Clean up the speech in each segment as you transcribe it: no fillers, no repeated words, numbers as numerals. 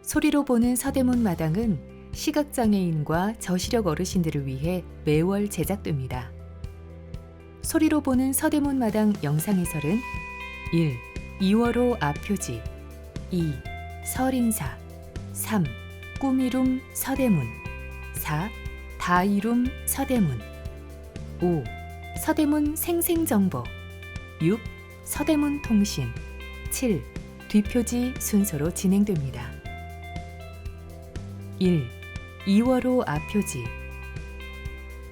소리로 보는 서대문 마당은 시각장애인과 저시력 어르신들을 위해 매월 제작됩니다. 소리로 보는 서대문 마당 영상 해설은 1. 2월호 앞표지 2. 설인사 3. 꿈이룸 서대문 4. 다이룸 서대문 5. 서대문 생생정보 6. 서대문 통신 7. 뒷표지 순서로 진행됩니다. 1. 2월호 앞표지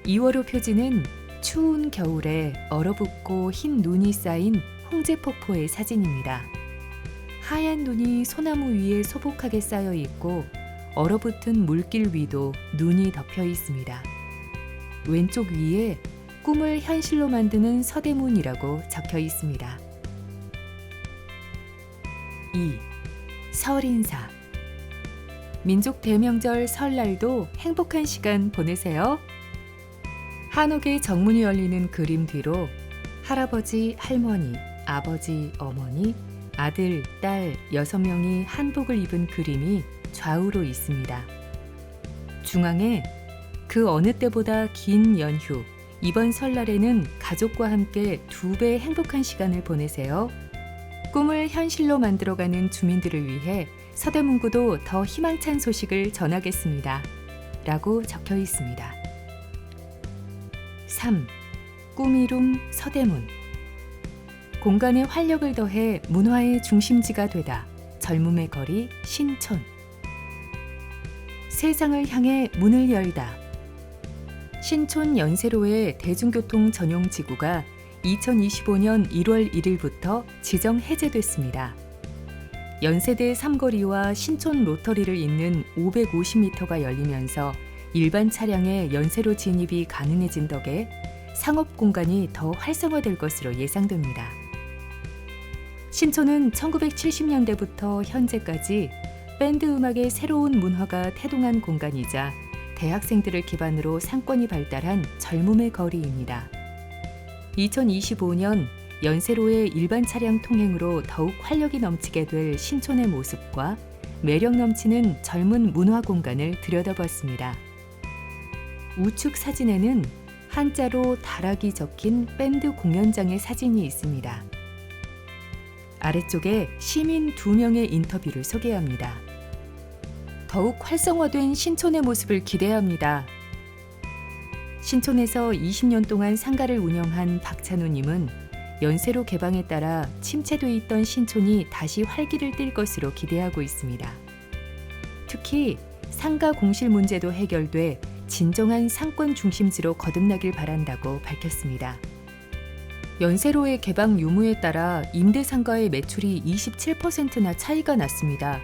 2월호 표지는 추운 겨울에 얼어붙고 흰 눈이 쌓인 홍제폭포의 사진입니다. 하얀 눈이 소나무 위에 소복하게 쌓여 있고 얼어붙은 물길 위도 눈이 덮여 있습니다. 왼쪽 위에 꿈을 현실로 만드는 서대문이라고 적혀 있습니다. 2. 설인사 민족 대명절 설날도 행복한 시간 보내세요. 한옥의 정문이 열리는 그림 뒤로 할아버지, 할머니, 아버지, 어머니, 아들, 딸 6명이 한복을 입은 그림이 좌우로 있습니다. 중앙에 그 어느 때보다 긴 연휴, 이번 설날에는 가족과 함께 2배 행복한 시간을 보내세요. 꿈을 현실로 만들어가는 주민들을 위해 서대문구도 더 희망찬 소식을 전하겠습니다. 라고 적혀 있습니다. 3. 꿈이룸 서대문 공간에 활력을 더해 문화의 중심지가 되다. 젊음의 거리 신촌 세상을 향해 문을 열다. 신촌 연세로의 대중교통 전용 지구가 2025년 1월 1일부터 지정 해제됐습니다. 연세대 삼거리와 신촌 로터리를 잇는 550m가 열리면서 일반 차량의 연세로 진입이 가능해진 덕에 상업 공간이 더 활성화될 것으로 예상됩니다. 신촌은 1970년대부터 현재까지 밴드 음악의 새로운 문화가 태동한 공간이자 대학생들을 기반으로 상권이 발달한 젊음의 거리입니다. 2025년 연세로의 일반 차량 통행으로 더욱 활력이 넘치게 될 신촌의 모습과 매력 넘치는 젊은 문화 공간을 들여다봤습니다. 우측 사진에는 한자로 다락이 적힌 밴드 공연장의 사진이 있습니다. 아래쪽에 시민 2명의 인터뷰를 소개합니다. 더욱 활성화된 신촌의 모습을 기대합니다. 신촌에서 20년 동안 상가를 운영한 박찬우님은 연세로 개방에 따라 침체돼 있던 신촌이 다시 활기를 띨 것으로 기대하고 있습니다. 특히 상가 공실 문제도 해결돼 진정한 상권 중심지로 거듭나길 바란다고 밝혔습니다. 연세로의 개방 유무에 따라 임대상가의 매출이 27%나 차이가 났습니다.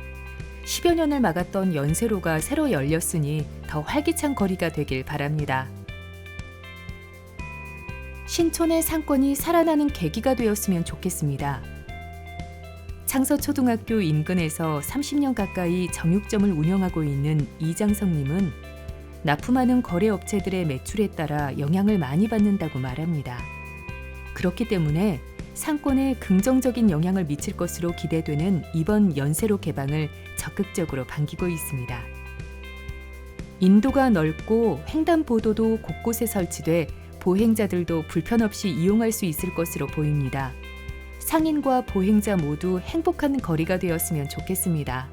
10여 년을 막았던 연세로가 새로 열렸으니 더 활기찬 거리가 되길 바랍니다. 신촌의 상권이 살아나는 계기가 되었으면 좋겠습니다. 창서초등학교 인근에서 30년 가까이 정육점을 운영하고 있는 이장성님은 납품하는 거래업체들의 매출에 따라 영향을 많이 받는다고 말합니다. 그렇기 때문에 상권에 긍정적인 영향을 미칠 것으로 기대되는 이번 연세로 개방을 적극적으로 반기고 있습니다. 인도가 넓고 횡단보도도 곳곳에 설치돼 보행자들도 불편 없이 이용할 수 있을 것으로 보입니다. 상인과 보행자 모두 행복한 거리가 되었으면 좋겠습니다.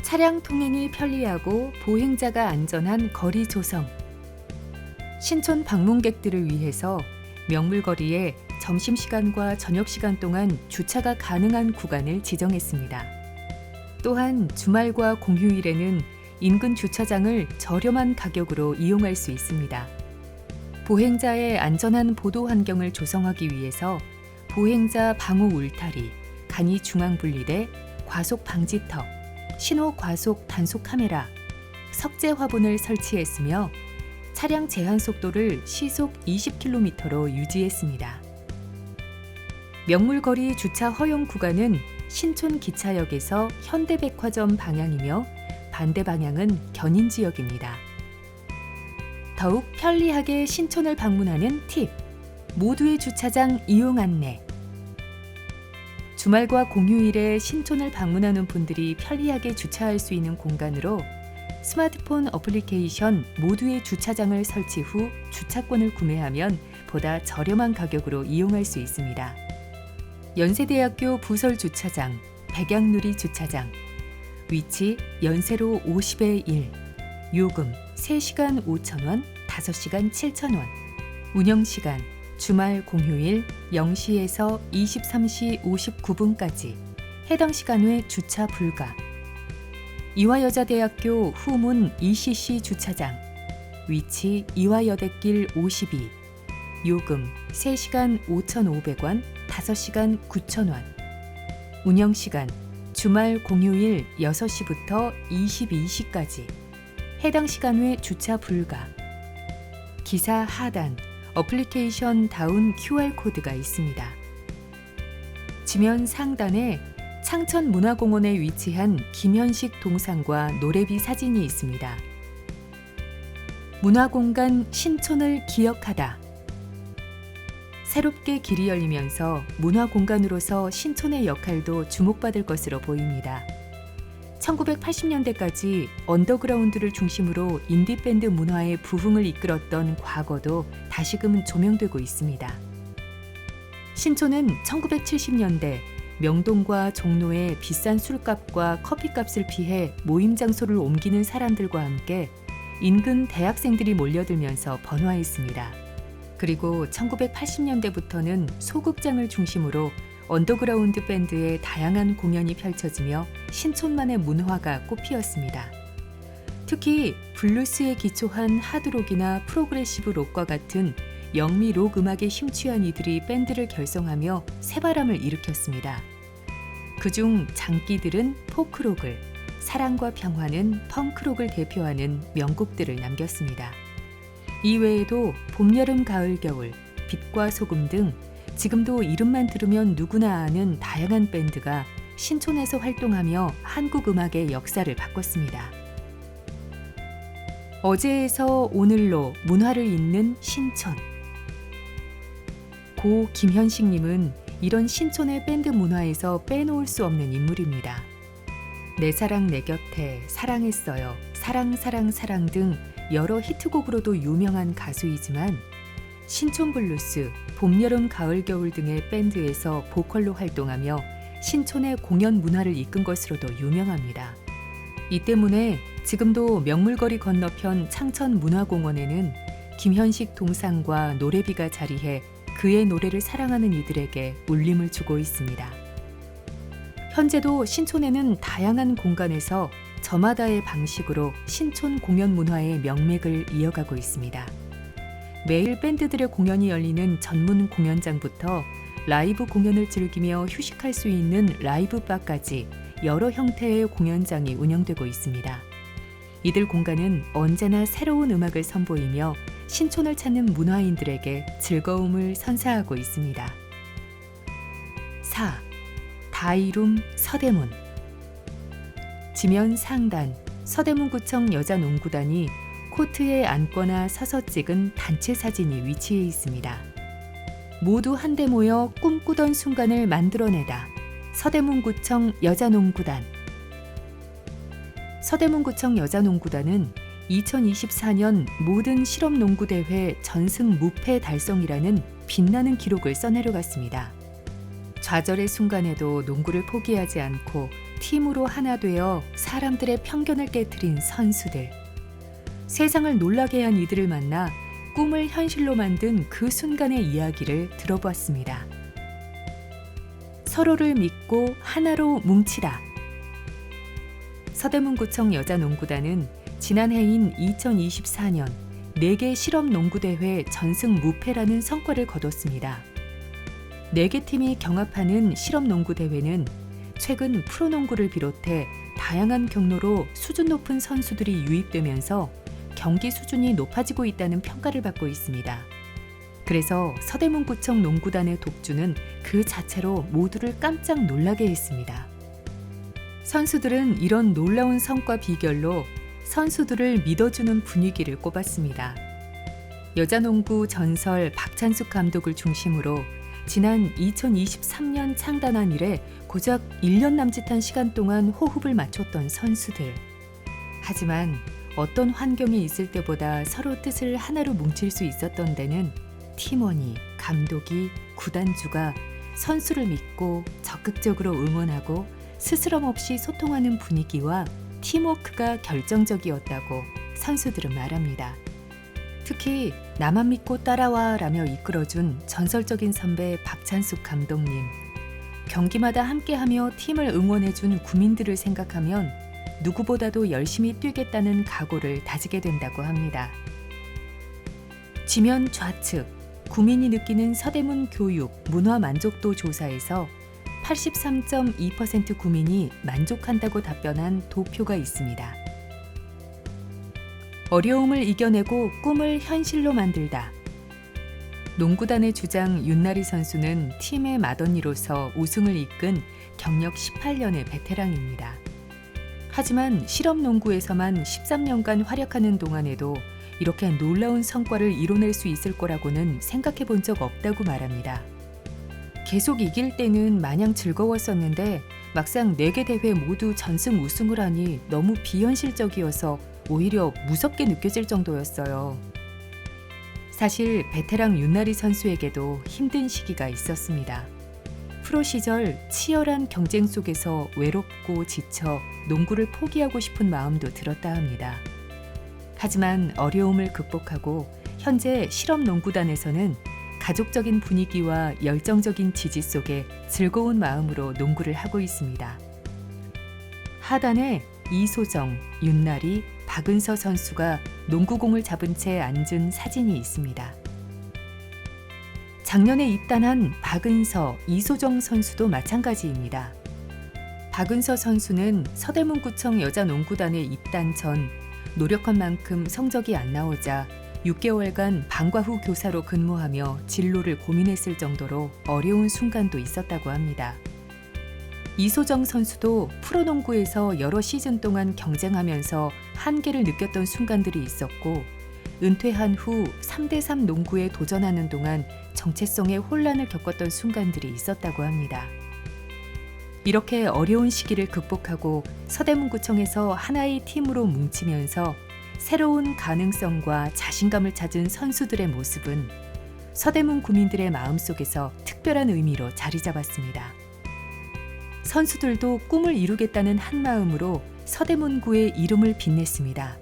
차량 통행이 편리하고 보행자가 안전한 거리 조성. 신촌 방문객들을 위해서 명물거리에 점심시간과 저녁시간 동안 주차가 가능한 구간을 지정했습니다. 또한 주말과 공휴일에는 인근 주차장을 저렴한 가격으로 이용할 수 있습니다. 보행자의 안전한 보도 환경을 조성하기 위해서 보행자 방호 울타리, 간이 중앙 분리대, 과속 방지턱, 신호 과속 단속 카메라, 석재 화분을 설치했으며 차량 제한 속도를 시속 20km로 유지했습니다. 명물거리 주차 허용 구간은 신촌 기차역에서 현대백화점 방향이며 반대 방향은 견인지역입니다. 더욱 편리하게 신촌을 방문하는 팁, 모두의 주차장 이용 안내. 주말과 공휴일에 신촌을 방문하는 분들이 편리하게 주차할 수 있는 공간으로 스마트폰 어플리케이션 모두의 주차장을 설치 후 주차권을 구매하면 보다 저렴한 가격으로 이용할 수 있습니다. 연세대학교 부설 주차장, 백양누리 주차장. 위치 연세로 50의 1. 요금 3시간 5,000원, 5시간 7,000원. 운영시간 주말 공휴일 0시에서 23시 59분까지. 해당 시간 외 주차 불가. 이화여자대학교 후문 ECC 주차장. 위치 이화여대길 52. 요금 3시간 5,500원, 5시간 9,000원. 운영시간 주말 공휴일 6시부터 22시까지. 해당 시간 외 주차 불가. 기사 하단 어플리케이션 다운 QR코드가 있습니다. 지면 상단에 창천문화공원에 위치한 김현식 동상과 노래비 사진이 있습니다. 문화공간 신촌을 기억하다. 새롭게 길이 열리면서 문화공간으로서 신촌의 역할도 주목받을 것으로 보입니다. 1980년대까지 언더그라운드를 중심으로 인디밴드 문화의 부흥을 이끌었던 과거도 다시금 조명되고 있습니다. 신촌은 1970년대 명동과 종로의 비싼 술값과 커피값을 피해 모임 장소를 옮기는 사람들과 함께 인근 대학생들이 몰려들면서 번화했습니다. 그리고 1980년대부터는 소극장을 중심으로 언더그라운드 밴드의 다양한 공연이 펼쳐지며 신촌만의 문화가 꽃피었습니다. 특히 블루스에 기초한 하드록이나 프로그레시브 록과 같은 영미 록 음악에 심취한 이들이 밴드를 결성하며 새바람을 일으켰습니다. 그중 장기들은 포크록을, 사랑과 평화는 펑크록을 대표하는 명곡들을 남겼습니다. 이외에도 봄, 여름, 가을, 겨울, 빛과 소금 등 지금도 이름만 들으면 누구나 아는 다양한 밴드가 신촌에서 활동하며 한국 음악의 역사를 바꿨습니다. 어제에서 오늘로 문화를 잇는 신촌. 고 김현식님은 이런 신촌의 밴드 문화에서 빼놓을 수 없는 인물입니다. 내 사랑 내 곁에, 사랑했어요, 사랑 사랑 사랑 등 여러 히트곡으로도 유명한 가수이지만 신촌 블루스, 봄, 여름, 가을, 겨울 등의 밴드에서 보컬로 활동하며 신촌의 공연 문화를 이끈 것으로도 유명합니다. 이 때문에 지금도 명물거리 건너편 창천문화공원에는 김현식 동상과 노래비가 자리해 그의 노래를 사랑하는 이들에게 울림을 주고 있습니다. 현재도 신촌에는 다양한 공간에서 저마다의 방식으로 신촌 공연 문화의 명맥을 이어가고 있습니다. 매일 밴드들의 공연이 열리는 전문 공연장부터 라이브 공연을 즐기며 휴식할 수 있는 라이브바까지 여러 형태의 공연장이 운영되고 있습니다. 이들 공간은 언제나 새로운 음악을 선보이며 신촌을 찾는 문화인들에게 즐거움을 선사하고 있습니다. 4. 다이룸 서대문. 지면 상단 서대문구청 여자농구단이 코트에 앉거나 서서 찍은 단체 사진이 위치해 있습니다. 모두 한데 모여 꿈꾸던 순간을 만들어내다. 서대문구청 여자농구단. 서대문구청 여자농구단은 2024년 모든 실업농구대회 전승 무패 달성이라는 빛나는 기록을 써내려갔습니다. 좌절의 순간에도 농구를 포기하지 않고 팀으로 하나 되어 사람들의 편견을 깨트린 선수들. 세상을 놀라게 한 이들을 만나 꿈을 현실로 만든 그 순간의 이야기를 들어보았습니다. 서로를 믿고 하나로 뭉치다. 서대문구청 여자농구단은 지난해인 2024년 4개 실업농구대회 전승 무패라는 성과를 거뒀습니다. 4개 팀이 경합하는 실업농구대회는 최근 프로농구를 비롯해 다양한 경로로 수준 높은 선수들이 유입되면서 경기 수준이 높아지고 있다는 평가를 받고 있습니다. 그래서 서대문구청 농구단의 독주는 그 자체로 모두를 깜짝 놀라게 했습니다. 선수들은 이런 놀라운 성과 비결로 선수들을 믿어주는 분위기를 꼽았습니다. 여자농구 전설 박찬숙 감독을 중심으로 지난 2023년 창단한 이래 고작 1년 남짓한 시간 동안 호흡을 맞췄던 선수들. 하지만 어떤 환경에 있을 때보다 서로 뜻을 하나로 뭉칠 수 있었던 데는 팀원이, 감독이, 구단주가 선수를 믿고 적극적으로 응원하고 스스럼 없이 소통하는 분위기와 팀워크가 결정적이었다고 선수들은 말합니다. 특히 나만 믿고 따라와 라며 이끌어준 전설적인 선배 박찬숙 감독님. 경기마다 함께하며 팀을 응원해준 구민들을 생각하면 누구보다도 열심히 뛰겠다는 각오를 다지게 된다고 합니다. 지면 좌측, 구민이 느끼는 서대문 교육, 문화 만족도 조사에서 83.2% 구민이 만족한다고 답변한 도표가 있습니다. 어려움을 이겨내고 꿈을 현실로 만들다. 농구단의 주장 윤나리 선수는 팀의 맏언니로서 우승을 이끈 경력 18년의 베테랑입니다. 하지만 실업농구에서만 13년간 활약하는 동안에도 이렇게 놀라운 성과를 이뤄낼 수 있을 거라고는 생각해 본 적 없다고 말합니다. 계속 이길 때는 마냥 즐거웠었는데 막상 4개 대회 모두 전승 우승을 하니 너무 비현실적이어서 오히려 무섭게 느껴질 정도였어요. 사실 베테랑 윤나리 선수에게도 힘든 시기가 있었습니다. 프로 시절 치열한 경쟁 속에서 외롭고 지쳐 농구를 포기하고 싶은 마음도 들었다 합니다. 하지만 어려움을 극복하고 현재 실업농구단에서는 가족적인 분위기와 열정적인 지지 속에 즐거운 마음으로 농구를 하고 있습니다. 하단에 이소정, 윤나리, 박은서 선수가 농구공을 잡은 채 앉은 사진이 있습니다. 작년에 입단한 박은서, 이소정 선수도 마찬가지입니다. 박은서 선수는 서대문구청 여자농구단에 입단 전 노력한 만큼 성적이 안 나오자 6개월간 방과 후 교사로 근무하며 진로를 고민했을 정도로 어려운 순간도 있었다고 합니다. 이소정 선수도 프로농구에서 여러 시즌 동안 경쟁하면서 한계를 느꼈던 순간들이 있었고 은퇴한 후 3대3 농구에 도전하는 동안 정체성의 혼란을 겪었던 순간들이 있었다고 합니다. 이렇게 어려운 시기를 극복하고 서대문구청에서 하나의 팀으로 뭉치면서 새로운 가능성과 자신감을 찾은 선수들의 모습은 서대문 구민들의 마음속에서 특별한 의미로 자리 잡았습니다. 선수들도 꿈을 이루겠다는 한 마음으로 서대문구의 이름을 빛냈습니다.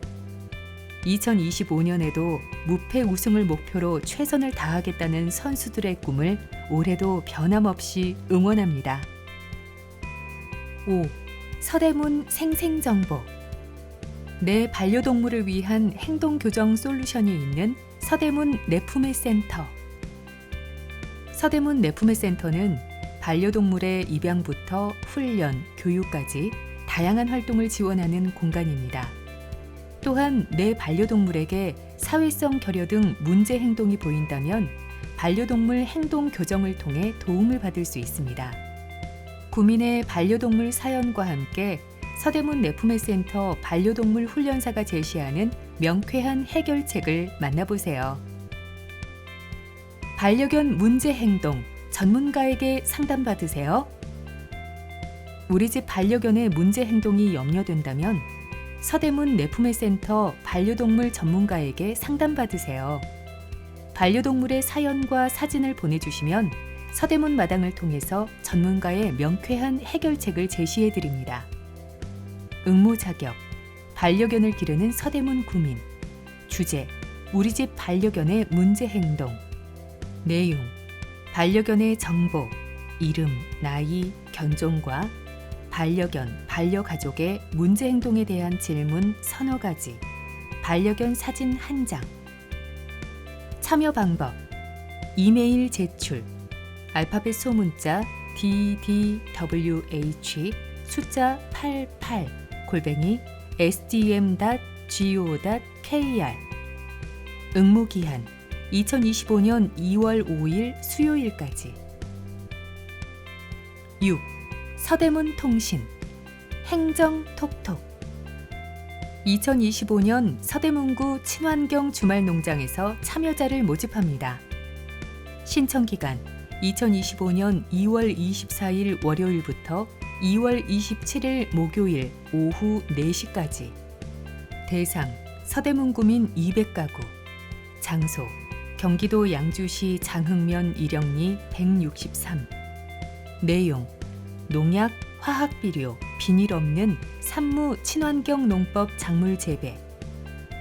2025년에도 무패 우승을 목표로 최선을 다하겠다는 선수들의 꿈을 올해도 변함없이 응원합니다. 5. 서대문 생생정보. 내 반려동물을 위한 행동교정 솔루션이 있는 서대문 내품의 센터. 서대문 내품의 센터는 반려동물의 입양부터 훈련, 교육까지 다양한 활동을 지원하는 공간입니다. 또한 내 반려동물에게 사회성 결여 등 문제 행동이 보인다면 반려동물 행동 교정을 통해 도움을 받을 수 있습니다. 구민의 반려동물 사연과 함께 서대문 내품의 센터 반려동물 훈련사가 제시하는 명쾌한 해결책을 만나보세요. 반려견 문제 행동, 전문가에게 상담받으세요. 우리 집 반려견의 문제 행동이 염려된다면 서대문 내품의 센터 반려동물 전문가에게 상담받으세요. 반려동물의 사연과 사진을 보내주시면 서대문 마당을 통해서 전문가의 명쾌한 해결책을 제시해드립니다. 응모 자격, 반려견을 기르는 서대문 구민. 주제, 우리 집 반려견의 문제 행동. 내용, 반려견의 정보, 이름, 나이, 견종과 반려견, 반려가족의 문제 행동에 대한 질문 서너 가지, 반려견 사진 1장. 참여 방법, 이메일 제출, 알파벳 소문자 ddwh 숫자 88 sdm.go.kr. 응모기한 2025년 2월 5일 수요일까지. 6. 서대문 통신 행정 톡톡. 2025년 서대문구 친환경 주말농장에서 참여자를 모집합니다. 신청기간 2025년 2월 24일 월요일부터 2월 27일 목요일 오후 4시까지. 대상 서대문구민 200가구. 장소 경기도 양주시 장흥면 일영리 163. 내용 농약, 화학비료, 비닐 없는 산무 친환경 농법 작물 재배.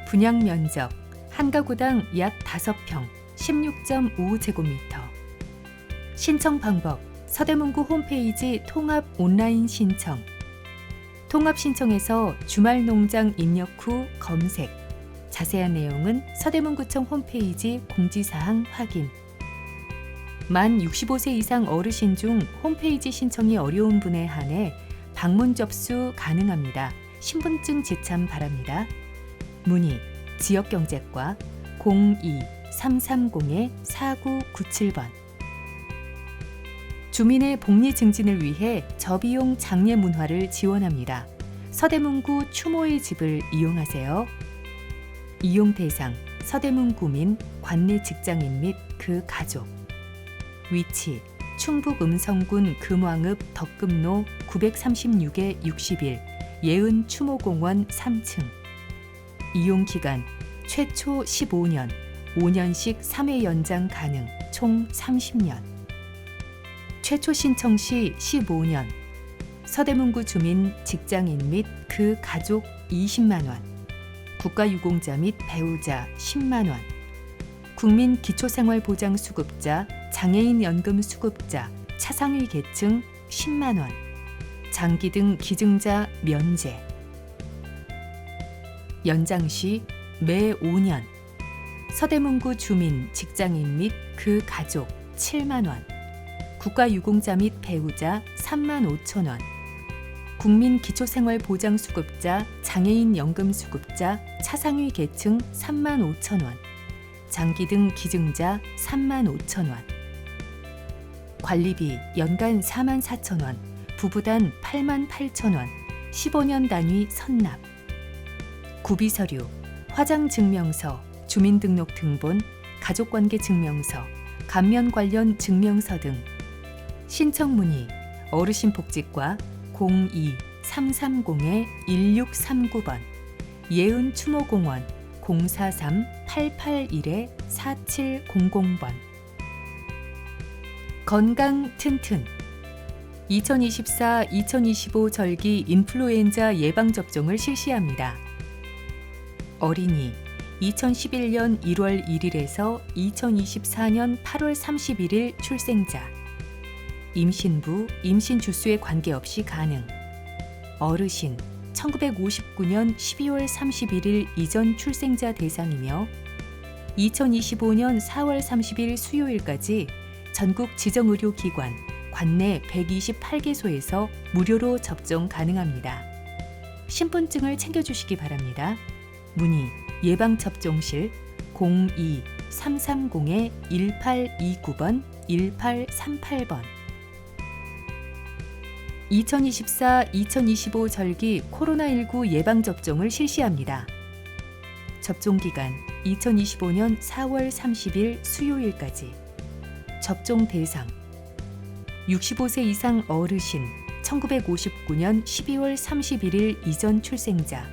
분양 면적 한 가구당 약 5평 16.5제곱미터. 신청 방법 서대문구 홈페이지 통합 온라인 신청. 통합 신청에서 주말 농장 입력 후 검색. 자세한 내용은 서대문구청 홈페이지 공지사항 확인. 만 65세 이상 어르신 중 홈페이지 신청이 어려운 분에 한해 방문 접수 가능합니다. 신분증 지참 바랍니다. 문의 지역경제과 02-330-4997번. 주민의 복리 증진을 위해 저비용 장례 문화를 지원합니다. 서대문구 추모의 집을 이용하세요. 이용 대상 서대문구민, 관내 직장인 및 그 가족. 위치 충북 음성군 금왕읍 덕금로 936-61 예은 추모공원 3층. 이용 기간 최초 15년, 5년씩 3회 연장 가능, 총 30년. 최초 신청 시 15년. 서대문구 주민, 직장인 및 그 가족 20만 원. 국가유공자 및 배우자 10만 원. 국민 기초생활보장수급자, 장애인 연금 수급자, 차상위 계층 10만 원. 장기 등 기증자 면제. 연장 시 매 5년. 서대문구 주민, 직장인 및 그 가족 7만 원. 국가유공자 및 배우자 3만 5천 원. 국민 기초생활보장수급자, 장애인 연금수급자, 차상위 계층 3만 5천 원. 장기 등 기증자 3만 5천 원. 관리비 연간 4만 4천 원, 부부단 8만 8천 원, 15년 단위 선납. 구비서류, 화장증명서, 주민등록등본, 가족관계증명서, 감면 관련 증명서 등. 신청 문의 어르신복지과 02-330-1639번, 예은 추모공원 043-881-4700번. 건강 튼튼 2024-2025 절기 인플루엔자 예방접종을 실시합니다. 어린이 2011년 1월 1일에서 2024년 8월 31일 출생자. 임신부, 임신 주수에 관계없이 가능. 어르신 1959년 12월 31일 이전 출생자 대상이며 2025년 4월 30일 수요일까지 전국 지정의료기관 관내 128개소에서 무료로 접종 가능합니다. 신분증을 챙겨주시기 바랍니다. 문의 예방접종실 02-330-1829번, 1838번. 2024-2025 절기 코로나19 예방접종을 실시합니다. 접종기간 2025년 4월 30일 수요일까지. 접종 대상 65세 이상 어르신, 1959년 12월 31일 이전 출생자,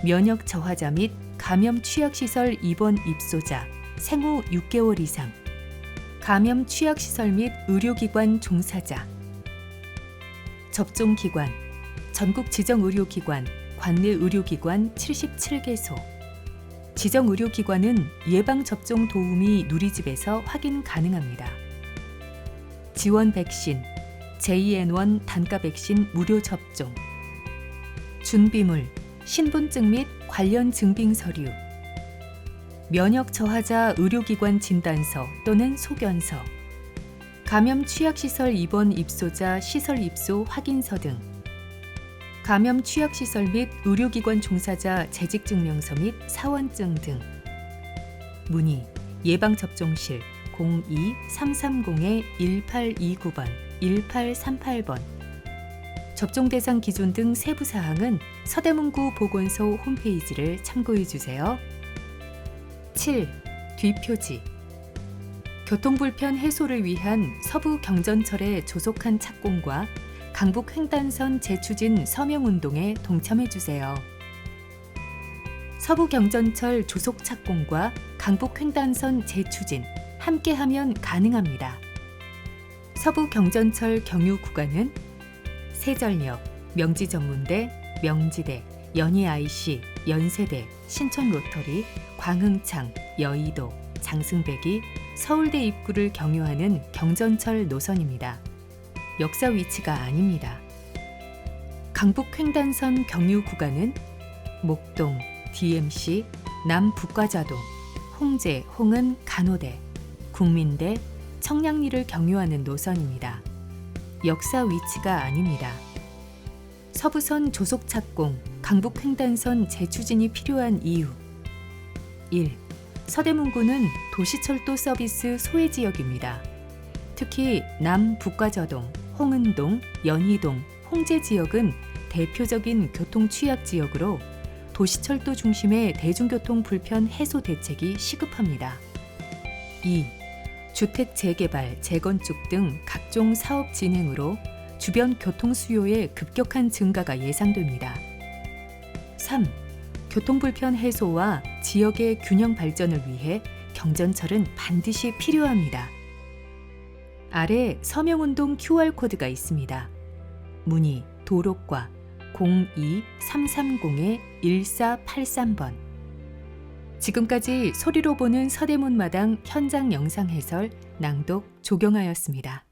면역 저하자 및 감염 취약시설 입원 입소자, 생후 6개월 이상, 감염 취약시설 및 의료기관 종사자. 접종기관 전국 지정의료기관, 관내 의료기관 77개소. 지정의료기관은 예방접종 도우미 누리집에서 확인 가능합니다. 지원 백신, JN1 단가 백신 무료 접종. 준비물, 신분증 및 관련 증빙 서류. 면역 저하자 의료기관 진단서 또는 소견서. 감염 취약시설 입원 입소자 시설 입소 확인서 등. 감염 취약시설 및 의료기관 종사자 재직증명서 및 사원증 등. 문의 예방접종실 02-330-1829번, 1838번. 접종 대상 기준 등 세부 사항은 서대문구 보건소 홈페이지를 참고해 주세요. 7. 뒷표지. 교통불편 해소를 위한 서부 경전철의 조속한 착공과 강북 횡단선 재추진 서명운동에 동참해주세요. 서부 경전철 조속 착공과 강북 횡단선 재추진 함께하면 가능합니다. 서부 경전철 경유 구간은 세전역, 명지전문대, 명지대, 연희-IC, 연세대, 신촌로터리, 광흥창, 여의도, 장승배기, 서울대 입구를 경유하는 경전철 노선입니다. 역사 위치가 아닙니다. 강북 횡단선 경유 구간은 목동, DMC, 남북과자동, 홍제, 홍은, 간호대, 국민대, 청량리를 경유하는 노선입니다. 역사 위치가 아닙니다. 서부선 조속 착공, 강북 횡단선 재추진이 필요한 이유. 1. 서대문구는 도시철도 서비스 소외 지역입니다. 특히 남북과저동, 홍은동, 연희동, 홍제 지역은 대표적인 교통 취약 지역으로 도시철도 중심의 대중교통 불편 해소 대책이 시급합니다. 2. 주택 재개발, 재건축 등 각종 사업 진행으로 주변 교통 수요의 급격한 증가가 예상됩니다. 3. 교통불편 해소와 지역의 균형 발전을 위해 경전철은 반드시 필요합니다. 아래 서명운동 QR코드가 있습니다. 문의 도로과 02-330-1483번. 지금까지 소리로 보는 서대문마당 현장 영상 해설 낭독 조경하였습니다.